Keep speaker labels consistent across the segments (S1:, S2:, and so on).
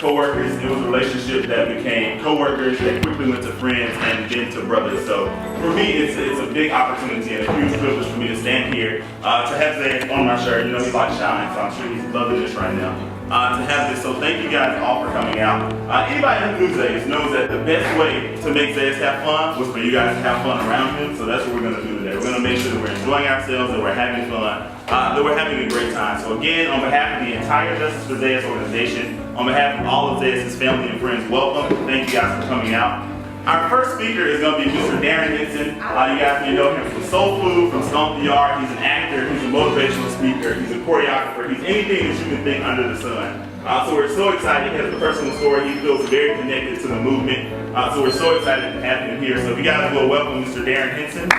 S1: co-workers. It was a relationship that became co-workers that quickly went to friends and then to brothers. So for me, it's a big opportunity and a huge privilege for me to stand here, to have Zay on my shirt. You know, he likes shine, so I'm sure he's loving this right now. To have this, so thank you guys all for coming out. Anybody who knew Zay knows that the best way to make Zay have fun was for you guys to have fun around him, so that's what we're gonna do today. We're gonna make sure that we're enjoying ourselves, that we're having fun, that we're having a great time. So again, on behalf of the entire Justice for Zayas organization, on behalf of all of Zayas' family and friends, welcome. Thank you guys for coming out. Our first speaker is going to be Mr. Darren Henson. You guys may know him from Soul Food, from Stomp the Yard. He's an actor, he's a motivational speaker, he's a choreographer, he's anything that you can think under the sun. So we're so excited. He has a personal story. He feels very connected to the movement. So we're so excited to have him here. So if you guys will welcome Mr. Darren Henson.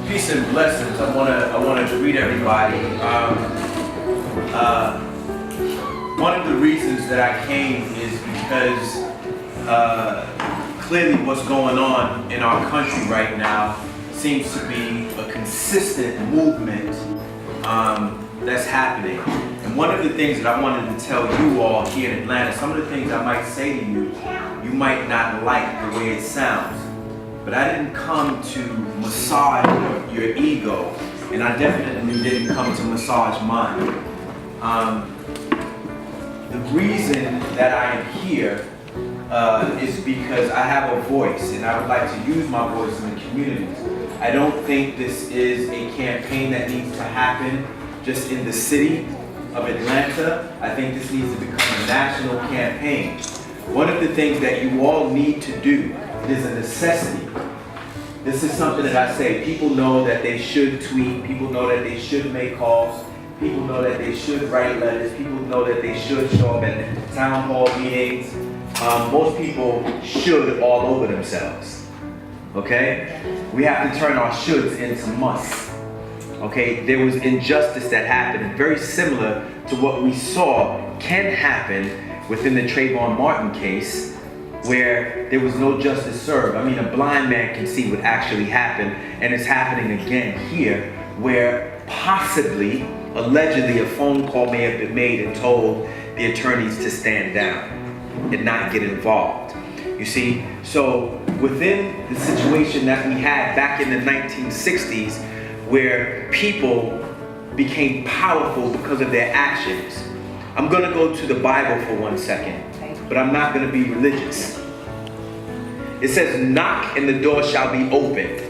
S2: Peace and blessings. I want to greet everybody. One of the reasons that I came is because clearly what's going on in our country right now seems to be a consistent movement that's happening. And one of the things that I wanted to tell you all here in Atlanta, some of the things I might say to you, you might not like the way it sounds. But I didn't come to massage your ego, and I definitely didn't come to massage mine. The reason that I am here is because I have a voice, and I would like to use my voice in the communities. I don't think this is a campaign that needs to happen just in the city of Atlanta. I think this needs to become a national campaign. One of the things that you all need to do, it is a necessity. This is something that I say. People know that they should tweet. People know that they should make calls. People know that they should write letters. People know that they should show up at town hall meetings. Most people should all over themselves. Okay? We have to turn our shoulds into musts. Okay? There was injustice that happened, very similar to what we saw can happen within the Trayvon Martin case, where there was no justice served. I mean, a blind man can see what actually happened, and it's happening again here, where possibly, allegedly, a phone call may have been made and told the attorneys to stand down and not get involved. You see, so within the situation that we had back in the 1960s, where people became powerful because of their actions. I'm gonna go to the Bible for 1 second, but I'm not gonna be religious. It says, knock and the door shall be opened.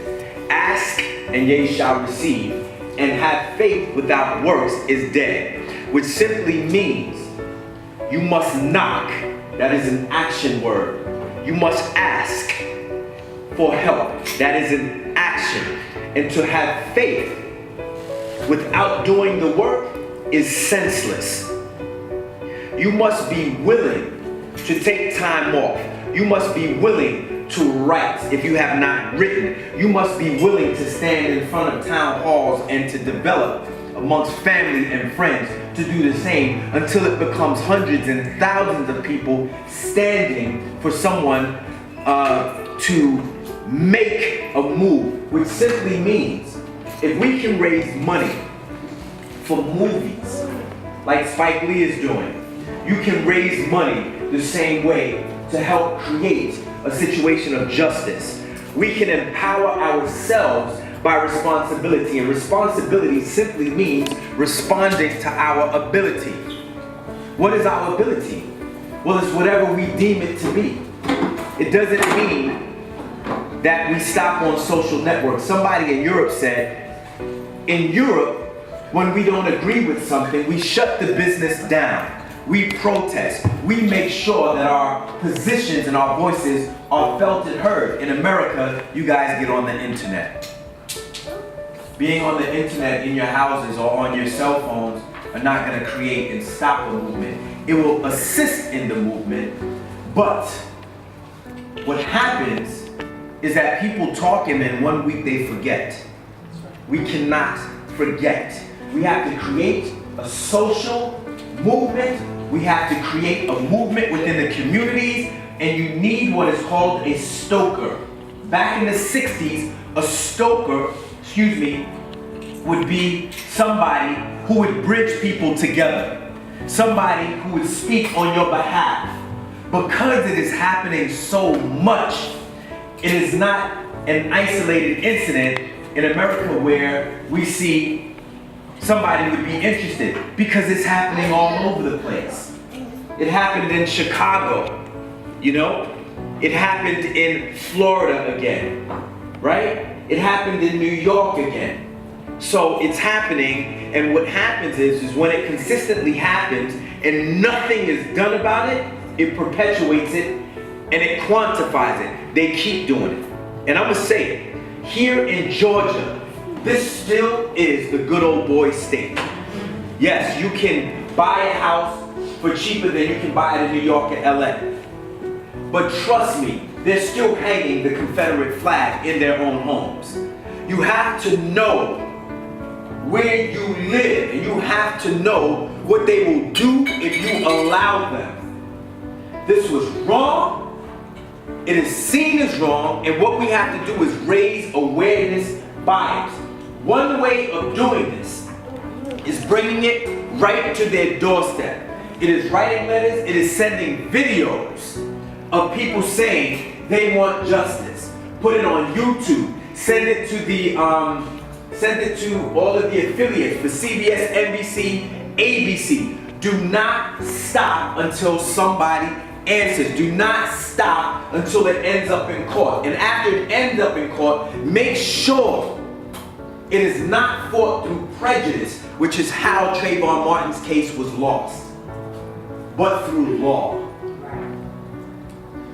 S2: Ask and ye shall receive. And have faith without works is dead. Which simply means you must knock. That is an action word. You must ask for help. That is an action. And to have faith without doing the work is senseless. You must be willing to take time off. You must be willing to write if you have not written. You must be willing to stand in front of town halls and to develop amongst family and friends to do the same until it becomes hundreds and thousands of people standing for someone to make a move, which simply means if we can raise money for movies like Spike Lee is doing, you can raise money the same way to help create a situation of justice. We can empower ourselves by responsibility, and responsibility simply means responding to our ability. What is our ability? Well, it's whatever we deem it to be. It doesn't mean that we stop on social networks. Somebody in Europe said, in Europe, when we don't agree with something, we shut the business down. We protest. We make sure that our positions and our voices are felt and heard. In America, you guys get on the internet. Being on the internet in your houses or on your cell phones are not going to create and stop the movement. It will assist in the movement, but what happens is that people talk and then 1 week they forget. We cannot forget. We have to create a social movement. We have to create a movement within the communities, and you need what is called a stoker. Back in the 60s, a stoker, would be somebody who would bridge people together. Somebody who would speak on your behalf. Because it is happening so much, it is not an isolated incident in America where we see somebody would be interested, because it's happening all over the place. It happened in Chicago, you know? It happened in Florida again, right? It happened in New York again. So it's happening, and what happens is when it consistently happens and nothing is done about it, it perpetuates it and it quantifies it. They keep doing it. And I'm gonna say it, here in Georgia, this still is the good old boy state. Yes, you can buy a house for cheaper than you can buy it in New York and LA. But trust me, they're still hanging the Confederate flag in their own homes. You have to know where you live, and you have to know what they will do if you allow them. This was wrong. It is seen as wrong, and what we have to do is raise awareness by it. One way of doing this is bringing it right to their doorstep. It is writing letters, it is sending videos of people saying they want justice. Put it on YouTube, send it to all of the affiliates, the CBS, NBC, ABC. Do not stop until somebody answers. Do not stop until it ends up in court. And after it ends up in court, make sure it is not fought through prejudice, which is how Trayvon Martin's case was lost, but through law.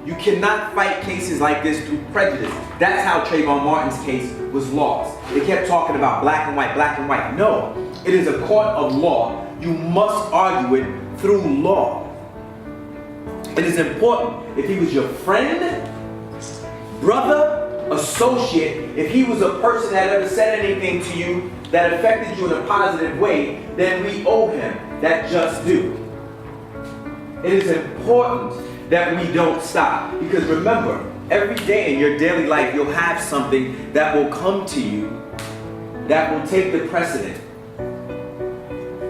S2: You cannot fight cases like this through prejudice. That's how Trayvon Martin's case was lost. They kept talking about black and white, black and white. No, it is a court of law. You must argue it through law. It is important. If he was your friend, brother, associate, if he was a person that ever said anything to you that affected you in a positive way, then we owe him that just due. It is important that we don't stop, because remember, every day in your daily life you'll have something that will come to you that will take the precedent.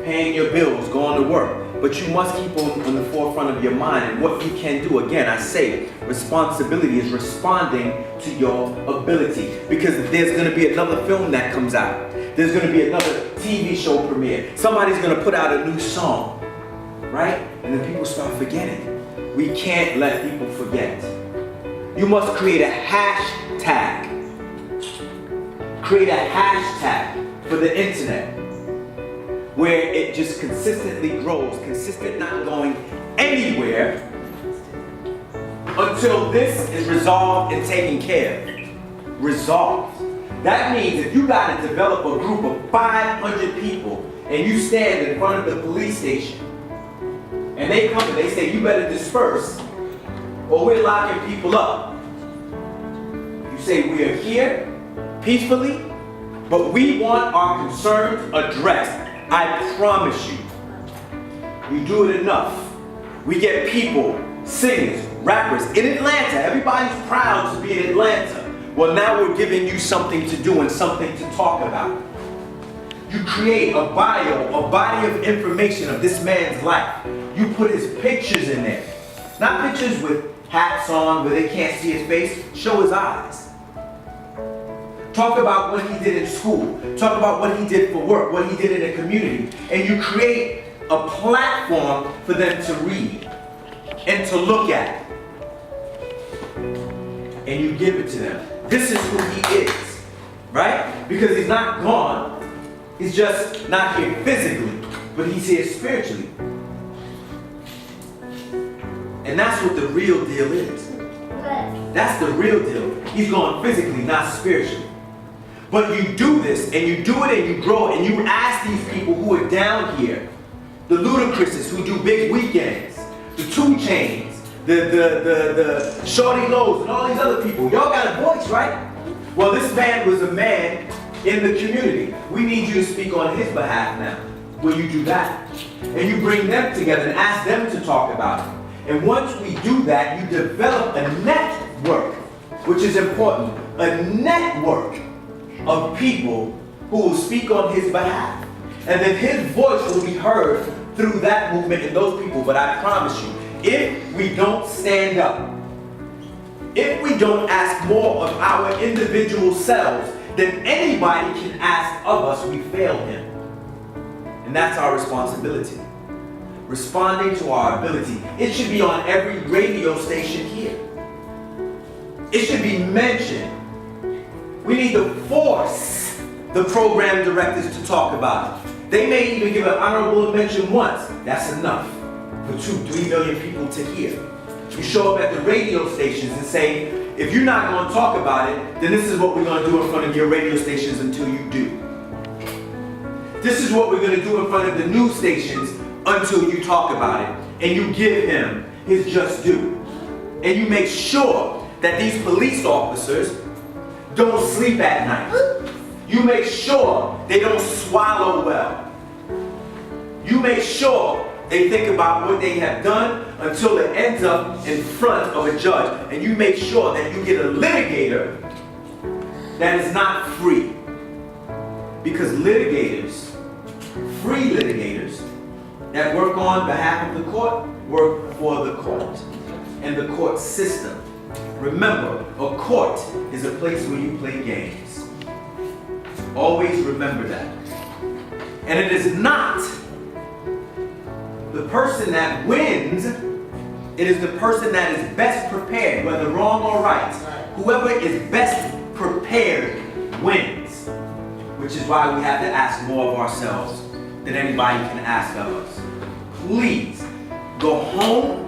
S2: Paying your bills, going to work. But you must keep on the forefront of your mind, and what you can do. Again, I say, responsibility is responding to your ability. Because there's going to be another film that comes out. There's going to be another TV show premiere. Somebody's going to put out a new song, right? And then people start forgetting. We can't let people forget. You must create a hashtag. Create a hashtag for the internet, where it just consistently grows, consistent, not going anywhere until this is resolved and taken care of. Resolved. That means if you got to develop a group of 500 people and you stand in front of the police station and they come and they say, you better disperse or we're locking people up. You say, we are here peacefully, but we want our concerns addressed. I promise you, we do it enough. We get people, singers, rappers in Atlanta. Everybody's proud to be in Atlanta. Well, now we're giving you something to do and something to talk about. You create a bio, a body of information of this man's life. You put his pictures in there. Not pictures with hats on where they can't see his face. Show his eyes. Talk about what he did in school. Talk about what he did for work, what he did in the community. And you create a platform for them to read and to look at. And you give it to them. This is who he is, right? Because he's not gone. He's just not here physically, but he's here spiritually. And that's what the real deal is. That's the real deal. He's gone physically, not spiritually. But you do this, and you do it, and you grow, and you ask these people who are down here, the Ludacris's who do big weekends, the 2 Chainz, the Shorty Lows, and all these other people. Y'all got a voice, right? Well, this man was a man in the community. We need you to speak on his behalf now. Will you do that? And you bring them together and ask them to talk about it. And once we do that, you develop a network, which is important, a network of people who will speak on his behalf. And then his voice will be heard through that movement and those people. But I promise you, if we don't stand up, if we don't ask more of our individual selves than anybody can ask of us, we fail him. And that's our responsibility. Responding to our ability. It should be on every radio station here. It should be mentioned. We need to force the program directors to talk about it. They may even give an honorable mention once. That's enough for 2-3 million people to hear. You show up at the radio stations and say, if you're not going to talk about it, then this is what we're going to do in front of your radio stations until you do. This is what we're going to do in front of the news stations until you talk about it. And you give him his just due. And you make sure that these police officers don't sleep at night. You make sure they don't swallow well. You make sure they think about what they have done until it ends up in front of a judge. And you make sure that you get a litigator that is not free. Because litigators, free litigators, that work on behalf of the court, work for the court and the court system. Remember, a court is a place where you play games. Always remember that. And it is not the person that wins, it is the person that is best prepared, whether wrong or right. Whoever is best prepared wins. Which is why we have to ask more of ourselves than anybody can ask of us. Please, go home,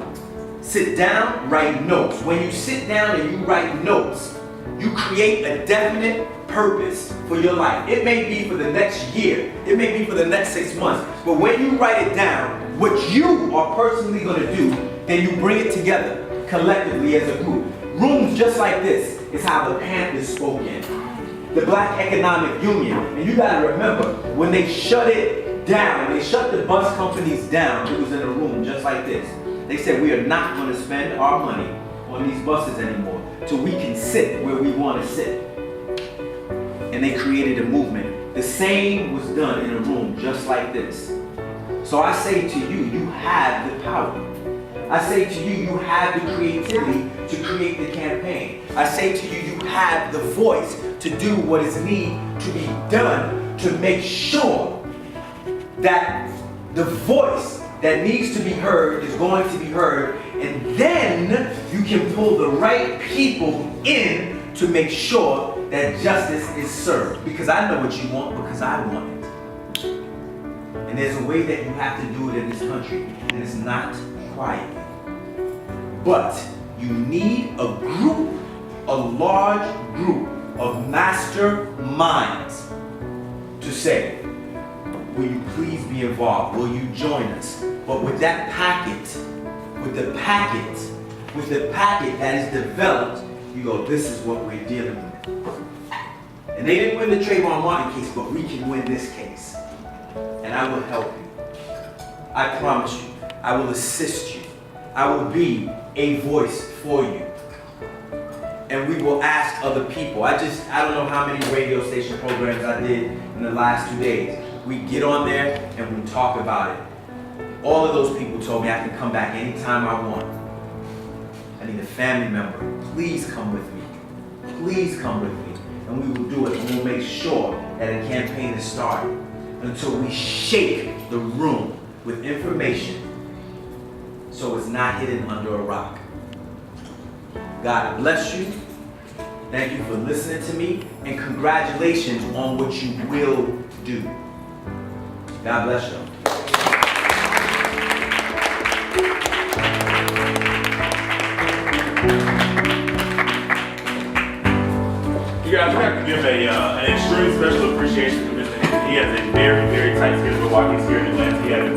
S2: sit down, write notes. When you sit down and you write notes, you create a definite purpose for your life. It may be for the next year, it may be for the next 6 months, but when you write it down, what you are personally going to do, then you bring it together collectively as a group. Rooms just like this is how the Panthers spoke in. The Black Economic Union. And you got to remember, when they shut it down, they shut the bus companies down, it was in a room just like this. They said, we are not going to spend our money on these buses anymore till we can sit where we want to sit. And they created a movement. The same was done in a room just like this. So I say to you, you have the power. I say to you, you have the creativity to create the campaign. I say to you, you have the voice to do what is needed to be done to make sure that the voice that needs to be heard is going to be heard, and then you can pull the right people in to make sure that justice is served. Because I know what you want, because I want it. And there's a way that you have to do it in this country, and it's not quietly. But you need a group, a large group of masterminds to say, will you please be involved? Will you join us? But with that packet, with the packet that is developed, you go, this is what we're dealing with. And they didn't win the Trayvon Martin case, but we can win this case. And I will help you. I promise you. I will assist you. I will be a voice for you. And we will ask other people. I don't know how many radio station programs I did in the last 2 days. We get on there and we talk about it. All of those people told me I can come back anytime I want. I need a family member. Please come with me. Please come with me. And we will do it. And we'll make sure that a campaign is started until we shake the room with information so it's not hidden under a rock. God bless you. Thank you for listening to me. And congratulations on what you will do. God bless you.
S1: You guys, we have to give an extreme special appreciation to Mr. Henson. He has a very, very tight schedule while he's here in Atlanta. He had a